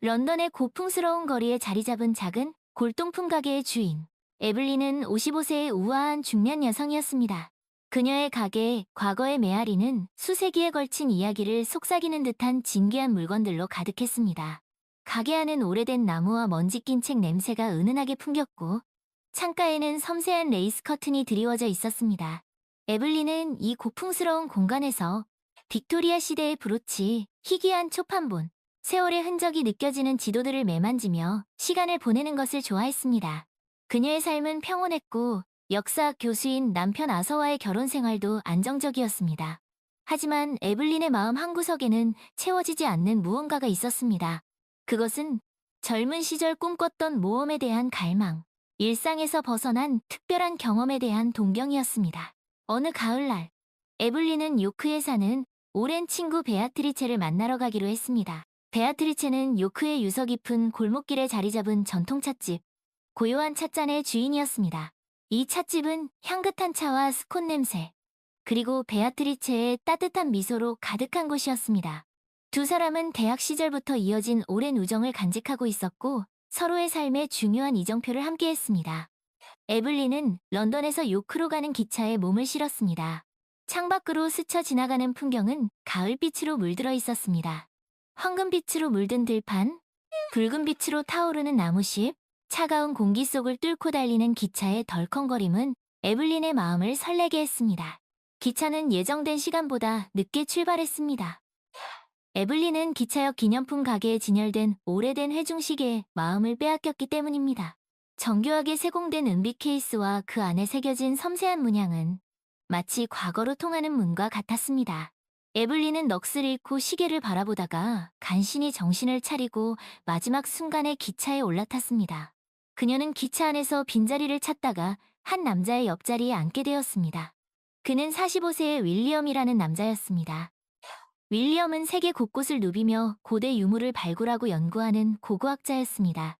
런던의 고풍스러운 거리에 자리 잡은 작은 골동품 가게의 주인. 에블린은 55세의 우아한 중년 여성이었습니다. 그녀의 가게에 과거의 메아리는 수세기에 걸친 이야기를 속삭이는 듯한 진귀한 물건들로 가득했습니다. 가게 안은 오래된 나무와 먼지 낀 책 냄새가 은은하게 풍겼고, 창가에는 섬세한 레이스 커튼이 드리워져 있었습니다. 에블린은 이 고풍스러운 공간에서 빅토리아 시대의 브로치, 희귀한 초판본, 세월의 흔적이 느껴지는 지도들을 매만지며 시간을 보내는 것을 좋아했습니다. 그녀의 삶은 평온했고 역사학 교수인 남편 아서와의 결혼 생활도 안정적이었습니다. 하지만 에블린의 마음 한구석에는 채워지지 않는 무언가가 있었습니다. 그것은 젊은 시절 꿈꿨던 모험에 대한 갈망, 일상에서 벗어난 특별한 경험에 대한 동경이었습니다. 어느 가을날, 에블린은 요크에 사는 오랜 친구 베아트리체를 만나러 가기로 했습니다. 베아트리체는 요크의 유서 깊은 골목길에 자리 잡은 전통 찻집, 고요한 찻잔의 주인이었습니다. 이 찻집은 향긋한 차와 스콘 냄새, 그리고 베아트리체의 따뜻한 미소로 가득한 곳이었습니다. 두 사람은 대학 시절부터 이어진 오랜 우정을 간직하고 있었고 서로의 삶에 중요한 이정표를 함께했습니다. 에블린은 런던에서 요크로 가는 기차에 몸을 실었습니다. 창밖으로 스쳐 지나가는 풍경은 가을빛으로 물들어 있었습니다. 황금빛으로 물든 들판, 붉은 빛으로 타오르는 나무십, 차가운 공기 속을 뚫고 달리는 기차의 덜컹거림은 에블린의 마음을 설레게 했습니다. 기차는 예정된 시간보다 늦게 출발했습니다. 에블린은 기차역 기념품 가게에 진열된 오래된 회중시계에 마음을 빼앗겼기 때문입니다. 정교하게 세공된 은빛 케이스와 그 안에 새겨진 섬세한 문양은 마치 과거로 통하는 문과 같았습니다. 에블린은 넋을 잃고 시계를 바라보다가 간신히 정신을 차리고 마지막 순간에 기차에 올라탔습니다. 그녀는 기차 안에서 빈자리를 찾다가 한 남자의 옆자리에 앉게 되었습니다. 그는 45세의 윌리엄이라는 남자였습니다. 윌리엄은 세계 곳곳을 누비며 고대 유물을 발굴하고 연구하는 고고학자였습니다.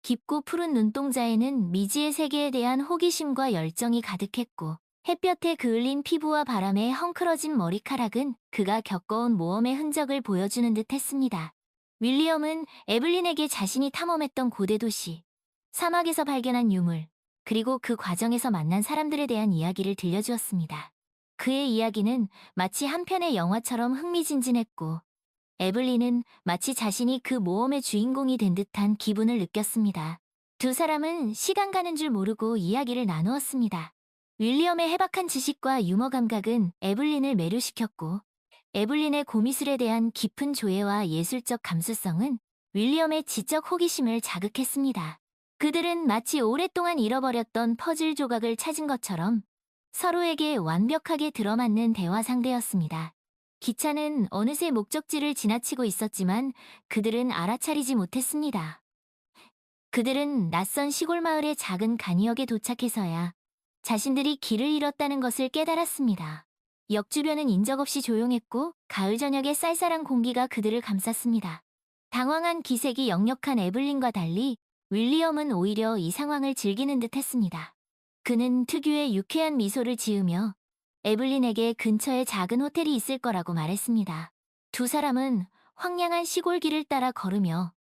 깊고 푸른 눈동자에는 미지의 세계에 대한 호기심과 열정이 가득했고 햇볕에 그을린 피부와 바람에 헝클어진 머리카락은 그가 겪어온 모험의 흔적을 보여주는 듯 했습니다. 윌리엄은 에블린에게 자신이 탐험했던 고대 도시, 사막에서 발견한 유물, 그리고 그 과정에서 만난 사람들에 대한 이야기를 들려주었습니다. 그의 이야기는 마치 한 편의 영화처럼 흥미진진했고 에블린은 마치 자신이 그 모험의 주인공이 된 듯한 기분을 느꼈습니다. 두 사람은 시간 가는 줄 모르고 이야기를 나누었습니다. 윌리엄의 해박한 지식과 유머 감각은 에블린을 매료시켰고 에블린의 고미술에 대한 깊은 조예와 예술적 감수성은 윌리엄의 지적 호기심을 자극했습니다. 그들은 마치 오랫동안 잃어버렸던 퍼즐 조각을 찾은 것처럼 서로에게 완벽하게 들어맞는 대화 상대였습니다. 기차는 어느새 목적지를 지나치고 있었지만 그들은 알아차리지 못했습니다. 그들은 낯선 시골 마을의 작은 간이역에 도착해서야 자신들이 길을 잃었다는 것을 깨달았습니다. 역 주변은 인적 없이 조용했고 가을 저녁의 쌀쌀한 공기가 그들을 감쌌습니다. 당황한 기색이 역력한 에블린과 달리 윌리엄은 오히려 이 상황을 즐기는 듯 했습니다. 그는 특유의 유쾌한 미소를 지으며 에블린에게 근처에 작은 호텔이 있을 거라고 말했습니다. 두 사람은 황량한 시골길을 따라 걸으며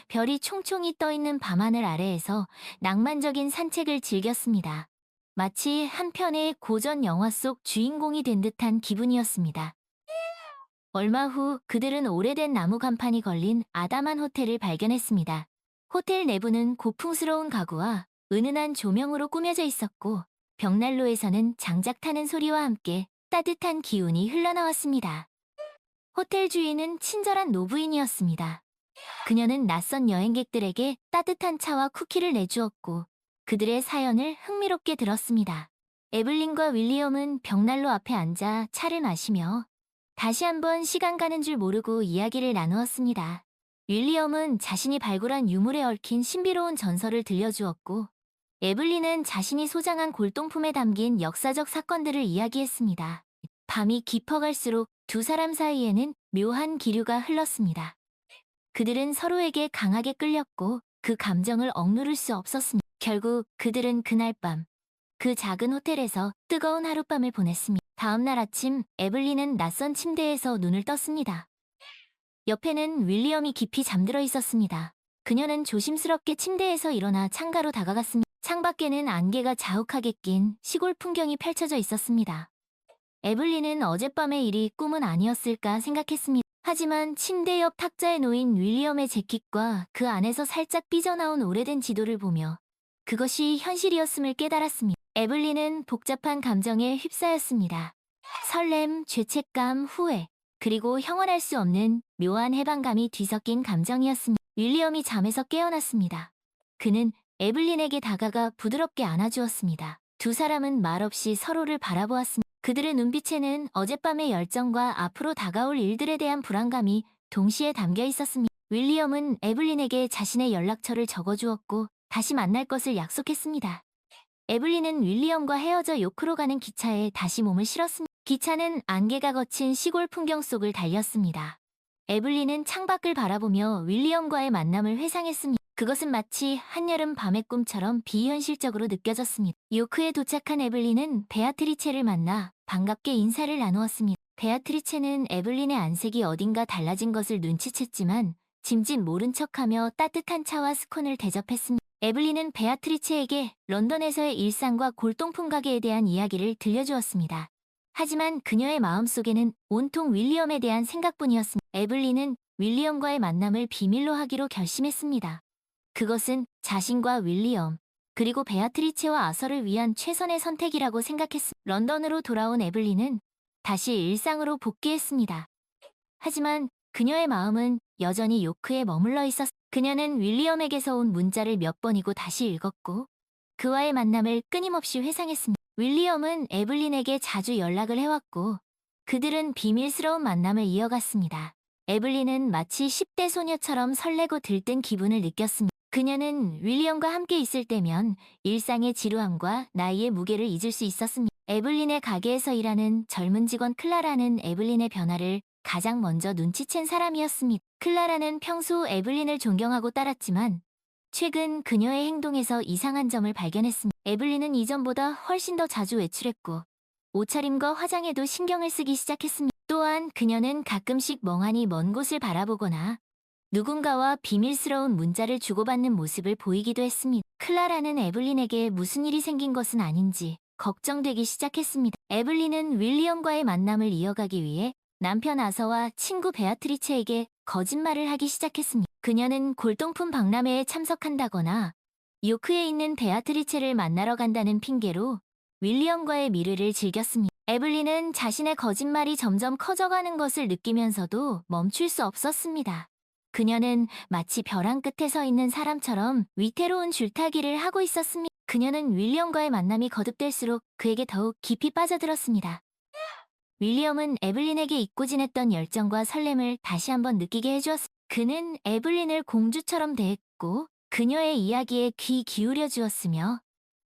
별이 총총히 떠있는 밤하늘 아래에서 낭만적인 산책을 즐겼습니다. 마치 한 편의 고전 영화 속 주인공이 된 듯한 기분이었습니다. 얼마 후 그들은 오래된 나무 간판이 걸린 아담한 호텔을 발견했습니다. 호텔 내부는 고풍스러운 가구와 은은한 조명으로 꾸며져 있었고 벽난로에서는 장작 타는 소리와 함께 따뜻한 기운이 흘러나왔습니다. 호텔 주인은 친절한 노부인이었습니다. 그녀는 낯선 여행객들에게 따뜻한 차와 쿠키를 내주었고 그들의 사연을 흥미롭게 들었습니다. 에블린과 윌리엄은 벽난로 앞에 앉아 차를 마시며 다시 한번 시간 가는 줄 모르고 이야기를 나누었습니다. 윌리엄은 자신이 발굴한 유물에 얽힌 신비로운 전설을 들려주었고 에블린은 자신이 소장한 골동품에 담긴 역사적 사건들을 이야기했습니다. 밤이 깊어갈수록 두 사람 사이에는 묘한 기류가 흘렀습니다. 그들은 서로에게 강하게 끌렸고 그 감정을 억누를 수 없었습니다. 결국 그들은 그날 밤 그 작은 호텔에서 뜨거운 하룻밤을 보냈습니다. 다음 날 아침 에블린은 낯선 침대에서 눈을 떴습니다. 옆에는 윌리엄이 깊이 잠들어 있었습니다. 그녀는 조심스럽게 침대에서 일어나 창가로 다가갔습니다. 창밖에는 안개가 자욱하게 낀 시골 풍경이 펼쳐져 있었습니다. 에블린은 어젯밤의 일이 꿈은 아니었을까 생각했습니다. 하지만 침대 옆 탁자에 놓인 윌리엄의 재킷과 그 안에서 살짝 삐져나온 오래된 지도를 보며 그것이 현실이었음을 깨달았습니다. 에블린은 복잡한 감정에 휩싸였습니다. 설렘, 죄책감, 후회, 그리고 형언할 수 없는 묘한 해방감이 뒤섞인 감정이었습니다. 윌리엄이 잠에서 깨어났습니다. 그는 에블린에게 다가가 부드럽게 안아주었습니다. 두 사람은 말없이 서로를 바라보았습니다. 그들의 눈빛에는 어젯밤의 열정과 앞으로 다가올 일들에 대한 불안감이 동시에 담겨 있었습니다. 윌리엄은 에블린에게 자신의 연락처를 적어주었고 다시 만날 것을 약속했습니다. 에블린은 윌리엄과 헤어져 요크로 가는 기차에 다시 몸을 실었습니다. 기차는 안개가 거친 시골 풍경 속을 달렸습니다. 에블린은 창밖을 바라보며 윌리엄과의 만남을 회상했습니다. 그것은 마치 한여름 밤의 꿈처럼 비현실적으로 느껴졌습니다. 요크에 도착한 에블린은 베아트리체를 만나 반갑게 인사를 나누었습니다. 베아트리체는 에블린의 안색이 어딘가 달라진 것을 눈치챘지만 짐짓 모른 척하며 따뜻한 차와 스콘을 대접했습니다. 에블린은 베아트리체에게 런던에서의 일상과 골동품 가게에 대한 이야기를 들려주었습니다. 하지만 그녀의 마음속에는 온통 윌리엄에 대한 생각뿐이었습니다. 에블린은 윌리엄과의 만남을 비밀로 하기로 결심했습니다. 그것은 자신과 윌리엄, 그리고 베아트리체와 아서를 위한 최선의 선택이라고 생각했습니다. 런던으로 돌아온 에블린은 다시 일상으로 복귀했습니다. 하지만 그녀의 마음은 여전히 요크에 머물러 있었습니다. 그녀는 윌리엄에게서 온 문자를 몇 번이고 다시 읽었고 그와의 만남을 끊임없이 회상했습니다. 윌리엄은 에블린에게 자주 연락을 해왔고 그들은 비밀스러운 만남을 이어갔습니다. 에블린은 마치 10대 소녀처럼 설레고 들뜬 기분을 느꼈습니다. 그녀는 윌리엄과 함께 있을 때면 일상의 지루함과 나이의 무게를 잊을 수 있었습니다. 에블린의 가게에서 일하는 젊은 직원 클라라는 에블린의 변화를 가장 먼저 눈치챈 사람이었습니다. 클라라는 평소 에블린을 존경하고 따랐지만 최근 그녀의 행동에서 이상한 점을 발견했습니다. 에블린은 이전보다 훨씬 더 자주 외출했고 옷차림과 화장에도 신경을 쓰기 시작했습니다. 또한 그녀는 가끔씩 멍하니 먼 곳을 바라보거나 누군가와 비밀스러운 문자를 주고받는 모습을 보이기도 했습니다. 클라라는 에블린에게 무슨 일이 생긴 것은 아닌지 걱정되기 시작했습니다. 에블린은 윌리엄과의 만남을 이어가기 위해 남편 아서와 친구 베아트리체에게 거짓말을 하기 시작했습니다. 그녀는 골동품 박람회에 참석한다거나 요크에 있는 베아트리체를 만나러 간다는 핑계로 윌리엄과의 미래를 즐겼습니다. 에블린은 자신의 거짓말이 점점 커져가는 것을 느끼면서도 멈출 수 없었습니다. 그녀는 마치 벼랑 끝에 서 있는 사람처럼 위태로운 줄타기를 하고 있었습니다. 그녀는 윌리엄과의 만남이 거듭될수록 그에게 더욱 깊이 빠져들었습니다. 윌리엄은 에블린에게 잊고 지냈던 열정과 설렘을 다시 한번 느끼게 해주었습니다. 그는 에블린을 공주처럼 대했고 그녀의 이야기에 귀 기울여 주었으며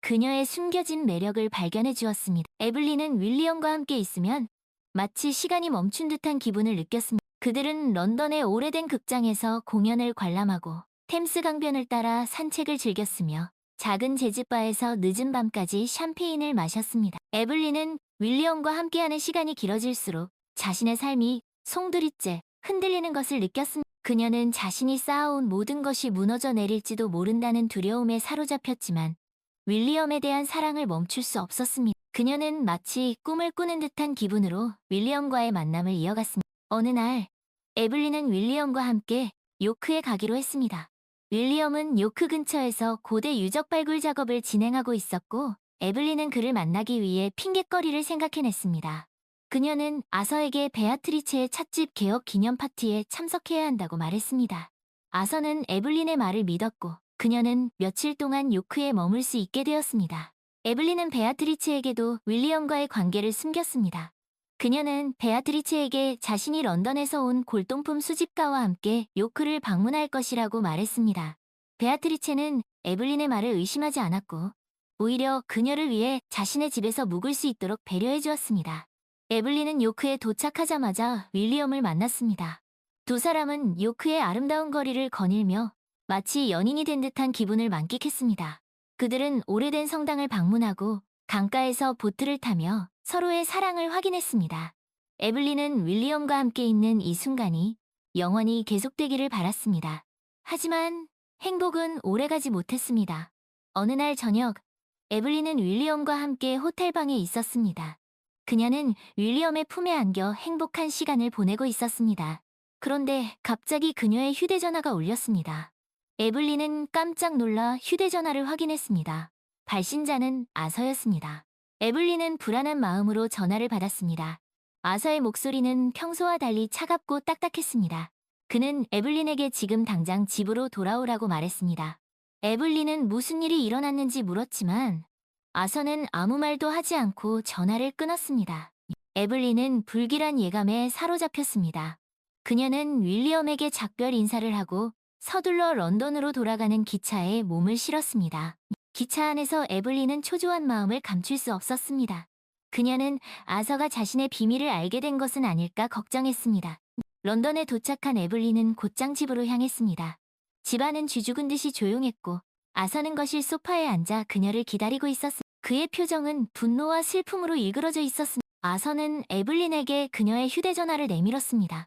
그녀의 숨겨진 매력을 발견해 주었습니다. 에블린은 윌리엄과 함께 있으면 마치 시간이 멈춘 듯한 기분을 느꼈습니다. 그들은 런던의 오래된 극장에서 공연을 관람하고 템스 강변을 따라 산책을 즐겼으며 작은 재즈바에서 늦은 밤까지 샴페인을 마셨습니다. 에블린은 윌리엄과 함께하는 시간이 길어질수록 자신의 삶이 송두리째 흔들리는 것을 느꼈습니다. 그녀는 자신이 쌓아온 모든 것이 무너져 내릴지도 모른다는 두려움에 사로잡혔지만 윌리엄에 대한 사랑을 멈출 수 없었습니다. 그녀는 마치 꿈을 꾸는 듯한 기분으로 윌리엄과의 만남을 이어갔습니다. 어느 날 에블린은 윌리엄과 함께 요크에 가기로 했습니다. 윌리엄은 요크 근처에서 고대 유적 발굴 작업을 진행하고 있었고 에블린은 그를 만나기 위해 핑곗거리를 생각해냈습니다. 그녀는 아서에게 베아트리체의 찻집 개업 기념 파티에 참석해야 한다고 말했습니다. 아서는 에블린의 말을 믿었고 그녀는 며칠 동안 요크에 머물 수 있게 되었습니다. 에블린은 베아트리체에게도 윌리엄과의 관계를 숨겼습니다. 그녀는 베아트리체에게 자신이 런던에서 온 골동품 수집가와 함께 요크를 방문할 것이라고 말했습니다. 베아트리체는 에블린의 말을 의심하지 않았고 오히려 그녀를 위해 자신의 집에서 묵을 수 있도록 배려해 주었습니다. 에블린은 요크에 도착하자마자 윌리엄을 만났습니다. 두 사람은 요크의 아름다운 거리를 거닐며 마치 연인이 된 듯한 기분을 만끽했습니다. 그들은 오래된 성당을 방문하고 강가에서 보트를 타며 서로의 사랑을 확인했습니다. 에블린은 윌리엄과 함께 있는 이 순간이 영원히 계속되기를 바랐습니다. 하지만 행복은 오래가지 못했습니다. 어느 날 저녁, 에블린은 윌리엄과 함께 호텔방에 있었습니다. 그녀는 윌리엄의 품에 안겨 행복한 시간을 보내고 있었습니다. 그런데 갑자기 그녀의 휴대전화가 울렸습니다. 에블린은 깜짝 놀라 휴대전화를 확인했습니다. 발신자는 아서였습니다. 에블린은 불안한 마음으로 전화를 받았습니다. 아서의 목소리는 평소와 달리 차갑고 딱딱했습니다. 그는 에블린에게 지금 당장 집으로 돌아오라고 말했습니다. 에블린은 무슨 일이 일어났는지 물었지만 아서는 아무 말도 하지 않고 전화를 끊었습니다. 에블린은 불길한 예감에 사로잡혔습니다. 그녀는 윌리엄에게 작별 인사를 하고 서둘러 런던으로 돌아가는 기차에 몸을 실었습니다. 기차 안에서 에블린은 초조한 마음을 감출 수 없었습니다. 그녀는 아서가 자신의 비밀을 알게 된 것은 아닐까 걱정했습니다. 런던에 도착한 에블린은 곧장 집으로 향했습니다. 집안은 쥐죽은 듯이 조용했고 아서는 거실 소파에 앉아 그녀를 기다리고 있었습니다. 그의 표정은 분노와 슬픔으로 일그러져 있었습니다. 아서는 에블린에게 그녀의 휴대전화를 내밀었습니다.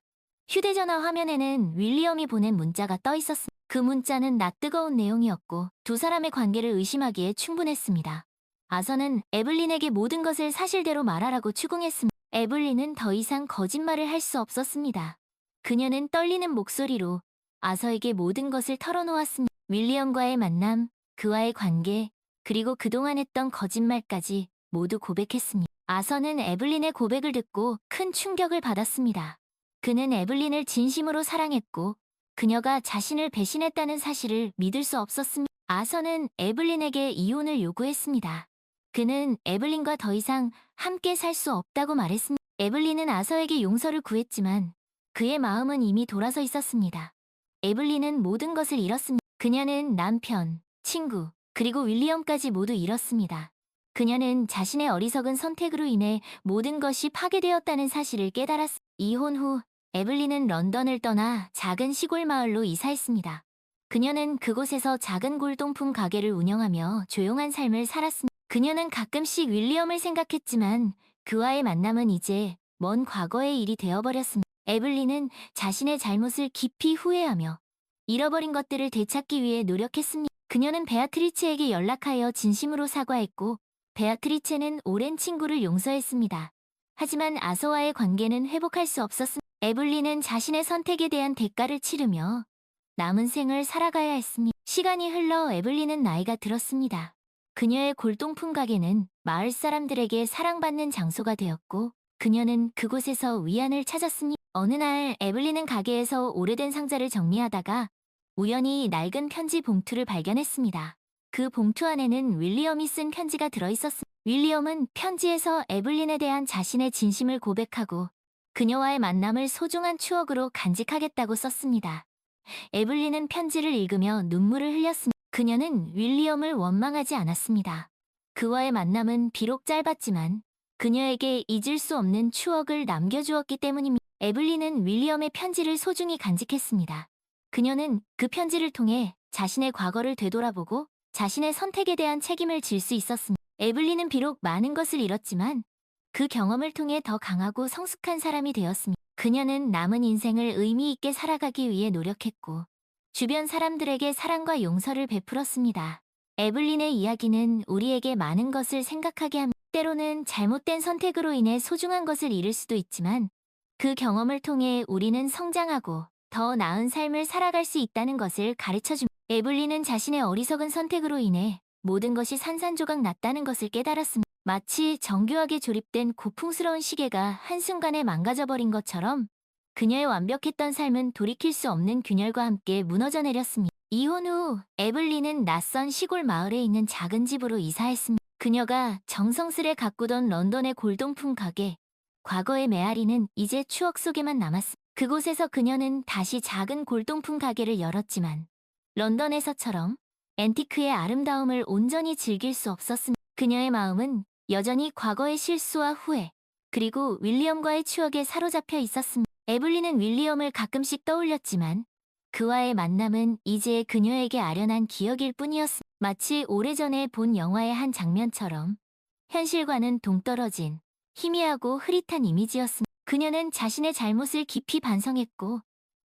휴대전화 화면에는 윌리엄이 보낸 문자가 떠 있었습니다. 그 문자는 낯뜨거운 내용이었고 두 사람의 관계를 의심하기에 충분했습니다. 아서는 에블린에게 모든 것을 사실대로 말하라고 추궁했습니다. 에블린은 더 이상 거짓말을 할 수 없었습니다. 그녀는 떨리는 목소리로 아서에게 모든 것을 털어놓았습니다. 윌리엄과의 만남, 그와의 관계, 그리고 그동안 했던 거짓말까지 모두 고백했습니다. 아서는 에블린의 고백을 듣고 큰 충격을 받았습니다. 그는 에블린을 진심으로 사랑했고 그녀가 자신을 배신했다는 사실을 믿을 수 없었습니다. 아서는 에블린에게 이혼을 요구했습니다. 그는 에블린과 더 이상 함께 살 수 없다고 말했습니다. 에블린은 아서에게 용서를 구했지만 그의 마음은 이미 돌아서 있었습니다. 에블린은 모든 것을 잃었습니다. 그녀는 남편, 친구, 그리고 윌리엄까지 모두 잃었습니다. 그녀는 자신의 어리석은 선택으로 인해 모든 것이 파괴되었다는 사실을 깨달았습니다. 이혼 후 에블린은 런던을 떠나 작은 시골 마을로 이사했습니다. 그녀는 그곳에서 작은 골동품 가게를 운영하며 조용한 삶을 살았습니다. 그녀는 가끔씩 윌리엄을 생각했지만 그와의 만남은 이제 먼 과거의 일이 되어버렸습니다. 에블린은 자신의 잘못을 깊이 후회하며 잃어버린 것들을 되찾기 위해 노력했습니다. 그녀는 베아트리체에게 연락하여 진심으로 사과했고 베아트리체는 오랜 친구를 용서했습니다. 하지만 아서와의 관계는 회복할 수 없었습니다. 에블린은 자신의 선택에 대한 대가를 치르며 남은 생을 살아가야 했습니다. 시간이 흘러 에블린은 나이가 들었습니다. 그녀의 골동품 가게는 마을 사람들에게 사랑받는 장소가 되었고 그녀는 그곳에서 위안을 찾았습니다. 어느 날 에블린은 가게에서 오래된 상자를 정리하다가 우연히 낡은 편지 봉투를 발견했습니다. 그 봉투 안에는 윌리엄이 쓴 편지가 들어있었습니다. 윌리엄은 편지에서 에블린에 대한 자신의 진심을 고백하고 그녀와의 만남을 소중한 추억으로 간직하겠다고 썼습니다. 에블린은 편지를 읽으며 눈물을 흘렸습니다. 그녀는 윌리엄을 원망하지 않았습니다. 그와의 만남은 비록 짧았지만 그녀에게 잊을 수 없는 추억을 남겨주었기 때문입니다. 에블린은 윌리엄의 편지를 소중히 간직했습니다. 그녀는 그 편지를 통해 자신의 과거를 되돌아보고 자신의 선택에 대한 책임을 질 수 있었습니다. 에블린은 비록 많은 것을 잃었지만 그 경험을 통해 더 강하고 성숙한 사람이 되었습니다. 그녀는 남은 인생을 의미 있게 살아가기 위해 노력했고 주변 사람들에게 사랑과 용서를 베풀었습니다. 에블린의 이야기는 우리에게 많은 것을 생각하게 합니다. 때로는 잘못된 선택으로 인해 소중한 것을 잃을 수도 있지만 그 경험을 통해 우리는 성장하고 더 나은 삶을 살아갈 수 있다는 것을 가르쳐줍니다. 에블린은 자신의 어리석은 선택으로 인해 모든 것이 산산조각 났다는 것을 깨달았습니다. 마치 정교하게 조립된 고풍스러운 시계가 한순간에 망가져버린 것처럼 그녀의 완벽했던 삶은 돌이킬 수 없는 균열과 함께 무너져 내렸습니다. 이혼 후 에블린은 낯선 시골 마을에 있는 작은 집으로 이사했습니다. 그녀가 정성스레 가꾸던 런던의 골동품 가게, 과거의 메아리는 이제 추억 속에만 남았습니다. 그곳에서 그녀는 다시 작은 골동품 가게를 열었지만 런던에서처럼 앤티크의 아름다움을 온전히 즐길 수 없었습니다. 그녀의 마음은 여전히 과거의 실수와 후회, 그리고 윌리엄과의 추억에 사로잡혀 있었습니다. 에블린은 윌리엄을 가끔씩 떠올렸지만 그와의 만남은 이제 그녀에게 아련한 기억일 뿐이었습니다. 마치 오래전에 본 영화의 한 장면처럼 현실과는 동떨어진 희미하고 흐릿한 이미지였습니다. 그녀는 자신의 잘못을 깊이 반성했고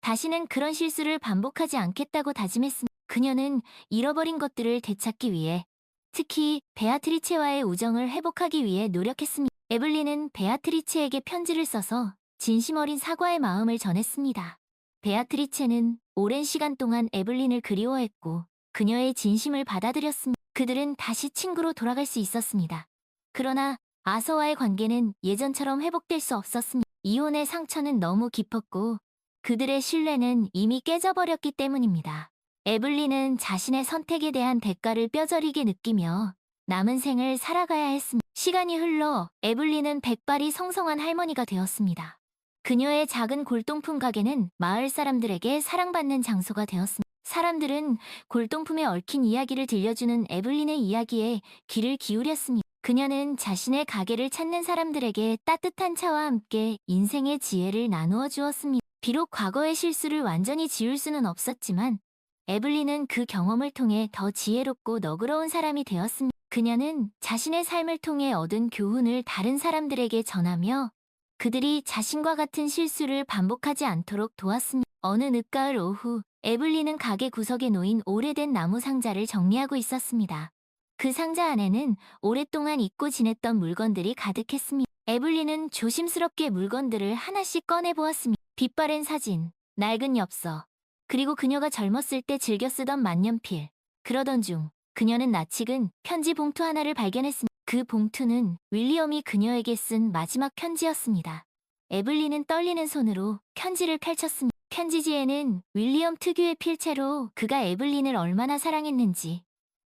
다시는 그런 실수를 반복하지 않겠다고 다짐했습니다. 그녀는 잃어버린 것들을 되찾기 위해, 특히 베아트리체와의 우정을 회복하기 위해 노력했습니다. 에블린은 베아트리체에게 편지를 써서 진심 어린 사과의 마음을 전했습니다. 베아트리체는 오랜 시간 동안 에블린을 그리워했고 그녀의 진심을 받아들였습니다. 그들은 다시 친구로 돌아갈 수 있었습니다. 그러나 아서와의 관계는 예전처럼 회복될 수 없었습니다. 이혼의 상처는 너무 깊었고 그들의 신뢰는 이미 깨져버렸기 때문입니다. 에블린은 자신의 선택에 대한 대가를 뼈저리게 느끼며 남은 생을 살아가야 했습니다. 시간이 흘러 에블린은 백발이 성성한 할머니가 되었습니다. 그녀의 작은 골동품 가게는 마을 사람들에게 사랑받는 장소가 되었습니다. 사람들은 골동품에 얽힌 이야기를 들려주는 에블린의 이야기에 귀를 기울였습니다. 그녀는 자신의 가게를 찾는 사람들에게 따뜻한 차와 함께 인생의 지혜를 나누어 주었습니다. 비록 과거의 실수를 완전히 지울 수는 없었지만 에블린은 그 경험을 통해 더 지혜롭고 너그러운 사람이 되었습니다. 그녀는 자신의 삶을 통해 얻은 교훈을 다른 사람들에게 전하며 그들이 자신과 같은 실수를 반복하지 않도록 도왔습니다. 어느 늦가을 오후, 에블린은 가게 구석에 놓인 오래된 나무 상자를 정리하고 있었습니다. 그 상자 안에는 오랫동안 잊고 지냈던 물건들이 가득했습니다. 에블린은 조심스럽게 물건들을 하나씩 꺼내보았습니다. 빛바랜 사진, 낡은 엽서, 그리고 그녀가 젊었을 때 즐겨 쓰던 만년필. 그러던 중 그녀는 낯익은 편지 봉투 하나를 발견했습니다. 그 봉투는 윌리엄이 그녀에게 쓴 마지막 편지였습니다. 에블린은 떨리는 손으로 편지를 펼쳤습니다. 편지지에는 윌리엄 특유의 필체로 그가 에블린을 얼마나 사랑했는지,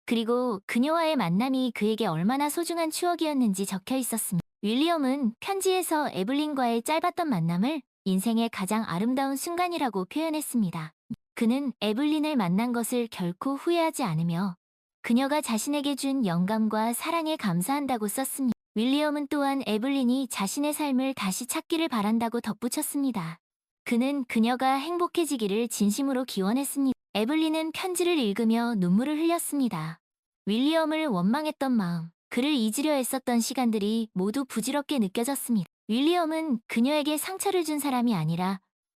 그리고 그녀와의 만남이 그에게 얼마나 소중한 추억이었는지 적혀 있었습니다. 윌리엄은 편지에서 에블린과의 짧았던 만남을 인생의 가장 아름다운 순간이라고 표현했습니다. 그는 에블린을 만난 것을 결코 후회하지 않으며 그녀가 자신에게 준 영감과 사랑에 감사한다고 썼습니다. 윌리엄은 또한 에블린이 자신의 삶을 다시 찾기를 바란다고 덧붙였습니다. 그는 그녀가 행복해지기를 진심으로 기원했습니다. 에블린은 편지를 읽으며 눈물을 흘렸습니다. 윌리엄을 원망했던 마음, 그를 잊으려 애썼던 시간들이 모두 부질없게 느껴졌습니다. 윌리엄은 그녀에게 상처를 준 사람이 아니라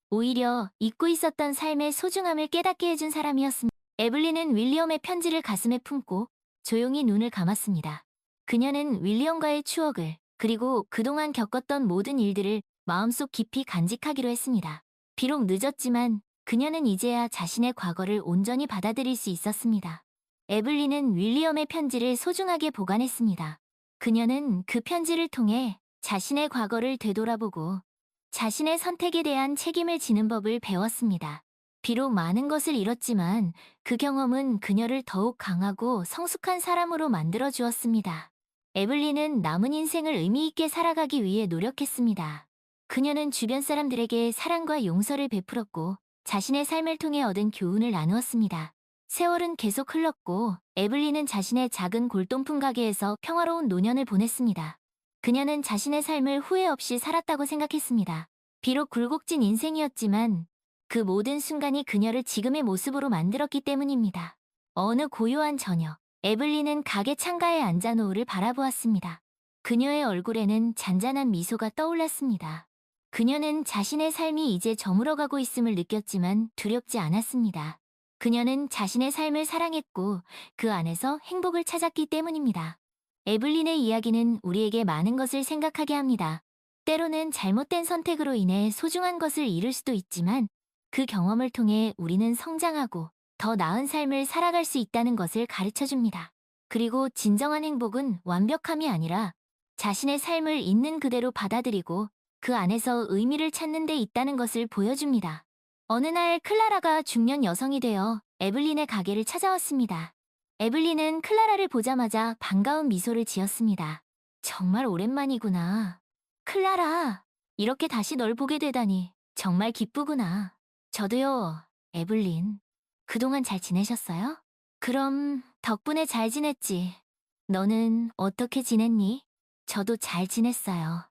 오히려 잊고 있었던 삶의 소중함을 깨닫게 해준 사람이었습니다. 에블린은 윌리엄의 편지를 가슴에 품고 조용히 눈을 감았습니다. 그녀는 윌리엄과의 추억을, 그리고 그동안 겪었던 모든 일들을 마음속 깊이 간직하기로 했습니다. 비록 늦었지만 그녀는 이제야 자신의 과거를 온전히 받아들일 수 있었습니다. 에블린은 윌리엄의 편지를 소중하게 보관했습니다. 그녀는 그 편지를 통해 자신의 과거를 되돌아보고 자신의 선택에 대한 책임을 지는 법을 배웠습니다. 비록 많은 것을 잃었지만 그 경험은 그녀를 더욱 강하고 성숙한 사람으로 만들어 주었습니다. 에블린은 남은 인생을 의미 있게 살아가기 위해 노력했습니다. 그녀는 주변 사람들에게 사랑과 용서를 베풀었고 자신의 삶을 통해 얻은 교훈을 나누었습니다. 세월은 계속 흘렀고 에블린은 자신의 작은 골동품 가게에서 평화로운 노년을 보냈습니다. 그녀는 자신의 삶을 후회 없이 살았다고 생각했습니다. 비록 굴곡진 인생이었지만 그 모든 순간이 그녀를 지금의 모습으로 만들었기 때문입니다. 어느 고요한 저녁, 에블린은 가게 창가에 앉아 노을을 바라보았습니다. 그녀의 얼굴에는 잔잔한 미소가 떠올랐습니다. 그녀는 자신의 삶이 이제 저물어가고 있음을 느꼈지만 두렵지 않았습니다. 그녀는 자신의 삶을 사랑했고 그 안에서 행복을 찾았기 때문입니다. 에블린의 이야기는 우리에게 많은 것을 생각하게 합니다. 때로는 잘못된 선택으로 인해 소중한 것을 잃을 수도 있지만 그 경험을 통해 우리는 성장하고 더 나은 삶을 살아갈 수 있다는 것을 가르쳐줍니다. 그리고 진정한 행복은 완벽함이 아니라 자신의 삶을 있는 그대로 받아들이고 그 안에서 의미를 찾는 데 있다는 것을 보여줍니다. 어느 날 클라라가 중년 여성이 되어 에블린의 가게를 찾아왔습니다. 에블린은 클라라를 보자마자 반가운 미소를 지었습니다. 정말 오랜만이구나. 클라라, 이렇게 다시 널 보게 되다니 정말 기쁘구나. 저도요, 에블린. 그동안 잘 지내셨어요? 그럼 덕분에 잘 지냈지. 너는 어떻게 지냈니? 저도 잘 지냈어요.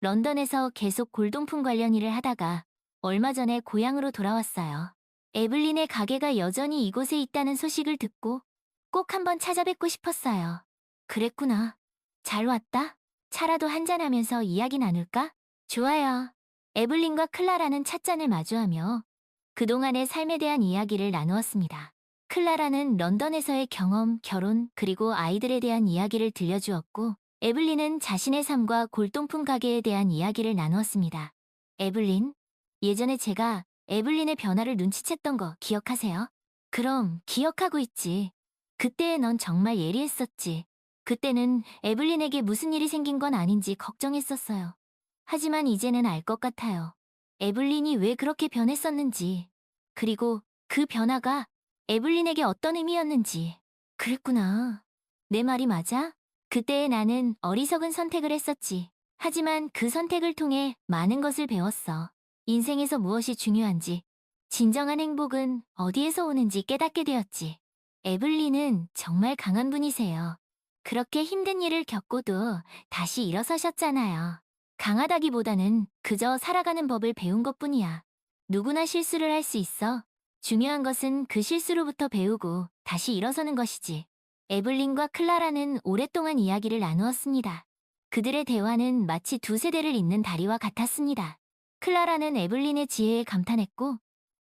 런던에서 계속 골동품 관련 일을 하다가 얼마 전에 고향으로 돌아왔어요. 에블린의 가게가 여전히 이곳에 있다는 소식을 듣고 꼭 한번 찾아뵙고 싶었어요. 그랬구나. 잘 왔다. 차라도 한잔하면서 이야기 나눌까? 좋아요. 에블린과 클라라는 찻잔을 마주하며 그동안의 삶에 대한 이야기를 나누었습니다. 클라라는 런던에서의 경험, 결혼, 그리고 아이들에 대한 이야기를 들려주었고, 에블린은 자신의 삶과 골동품 가게에 대한 이야기를 나누었습니다. 에블린, 예전에 제가 에블린의 변화를 눈치챘던 거 기억하세요? 그럼 기억하고 있지. 그때 넌 정말 예리했었지. 그때는 에블린에게 무슨 일이 생긴 건 아닌지 걱정했었어요. 하지만 이제는 알 것 같아요. 에블린이 왜 그렇게 변했었는지, 그리고 그 변화가 에블린에게 어떤 의미였는지. 그랬구나. 내 말이 맞아? 그때의 나는 어리석은 선택을 했었지. 하지만 그 선택을 통해 많은 것을 배웠어. 인생에서 무엇이 중요한지, 진정한 행복은 어디에서 오는지 깨닫게 되었지. 에블린은 정말 강한 분이세요. 그렇게 힘든 일을 겪고도 다시 일어서셨잖아요. 강하다기보다는 그저 살아가는 법을 배운 것뿐이야. 누구나 실수를 할 수 있어. 중요한 것은 그 실수로부터 배우고 다시 일어서는 것이지. 에블린과 클라라는 오랫동안 이야기를 나누었습니다. 그들의 대화는 마치 두 세대를 잇는 다리와 같았습니다. 클라라는 에블린의 지혜에 감탄했고,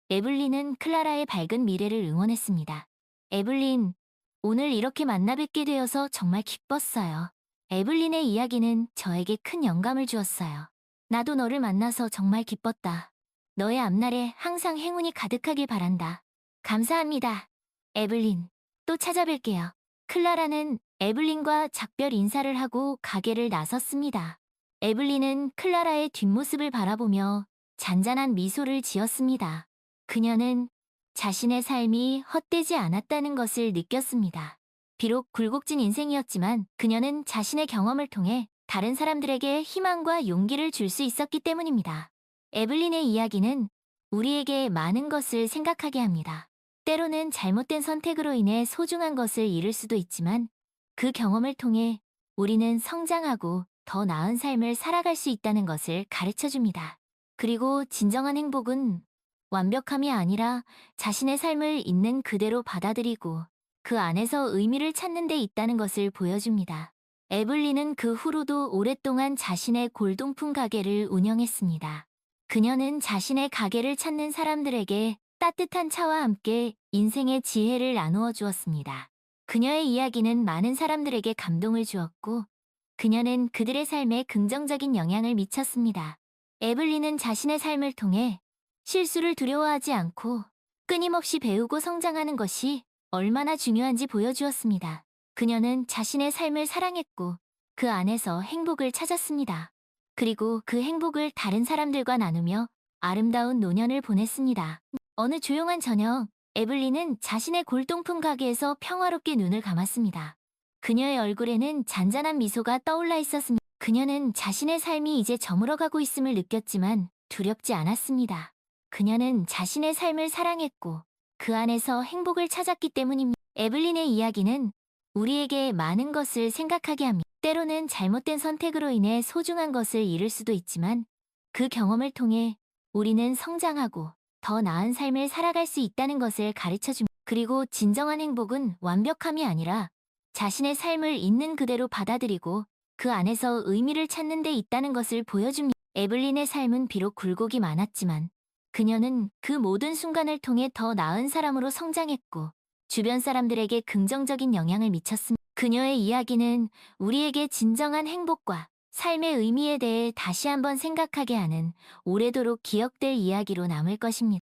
에블린은 클라라의 밝은 미래를 응원했습니다. 에블린, 오늘 이렇게 만나 뵙게 되어서 정말 기뻤어요. 에블린의 이야기는 저에게 큰 영감을 주었어요. 나도 너를 만나서 정말 기뻤다. 너의 앞날에 항상 행운이 가득하길 바란다. 감사합니다. 에블린, 또 찾아뵐게요. 클라라는 에블린과 작별 인사를 하고 가게를 나섰습니다. 에블린은 클라라의 뒷모습을 바라보며 잔잔한 미소를 지었습니다. 그녀는 자신의 삶이 헛되지 않았다는 것을 느꼈습니다. 비록 굴곡진 인생이었지만 그녀는 자신의 경험을 통해 다른 사람들에게 희망과 용기를 줄 수 있었기 때문입니다. 에블린의 이야기는 우리에게 많은 것을 생각하게 합니다. 때로는 잘못된 선택으로 인해 소중한 것을 잃을 수도 있지만 그 경험을 통해 우리는 성장하고 더 나은 삶을 살아갈 수 있다는 것을 가르쳐 줍니다. 그리고 진정한 행복은 완벽함이 아니라 자신의 삶을 있는 그대로 받아들이고 그 안에서 의미를 찾는 데 있다는 것을 보여줍니다. 에블린은 그 후로도 오랫동안 자신의 골동품 가게를 운영했습니다. 그녀는 자신의 가게를 찾는 사람들에게 따뜻한 차와 함께 인생의 지혜를 나누어 주었습니다. 그녀의 이야기는 많은 사람들에게 감동을 주었고, 그녀는 그들의 삶에 긍정적인 영향을 미쳤습니다. 에블린은 자신의 삶을 통해 실수를 두려워하지 않고 끊임없이 배우고 성장하는 것이 얼마나 중요한지 보여주었습니다. 그녀는 자신의 삶을 사랑했고 그 안에서 행복을 찾았습니다. 그리고 그 행복을 다른 사람들과 나누며 아름다운 노년을 보냈습니다. 어느 조용한 저녁, 에블린은 자신의 골동품 가게에서 평화롭게 눈을 감았습니다. 그녀의 얼굴에는 잔잔한 미소가 떠올라 있었습니다. 그녀는 자신의 삶이 이제 저물어가고 있음을 느꼈지만 두렵지 않았습니다. 그녀는 자신의 삶을 사랑했고 그 안에서 행복을 찾았기 때문입니다. 에블린의 이야기는 우리에게 많은 것을 생각하게 합니다. 때로는 잘못된 선택으로 인해 소중한 것을 잃을 수도 있지만 그 경험을 통해 우리는 성장하고 더 나은 삶을 살아갈 수 있다는 것을 가르쳐 줍니다. 그리고 진정한 행복은 완벽함이 아니라 자신의 삶을 있는 그대로 받아들이고 그 안에서 의미를 찾는 데 있다는 것을 보여줍니다. 에블린의 삶은 비록 굴곡이 많았지만 그녀는 그 모든 순간을 통해 더 나은 사람으로 성장했고 주변 사람들에게 긍정적인 영향을 미쳤습니다. 그녀의 이야기는 우리에게 진정한 행복과 삶의 의미에 대해 다시 한번 생각하게 하는 오래도록 기억될 이야기로 남을 것입니다.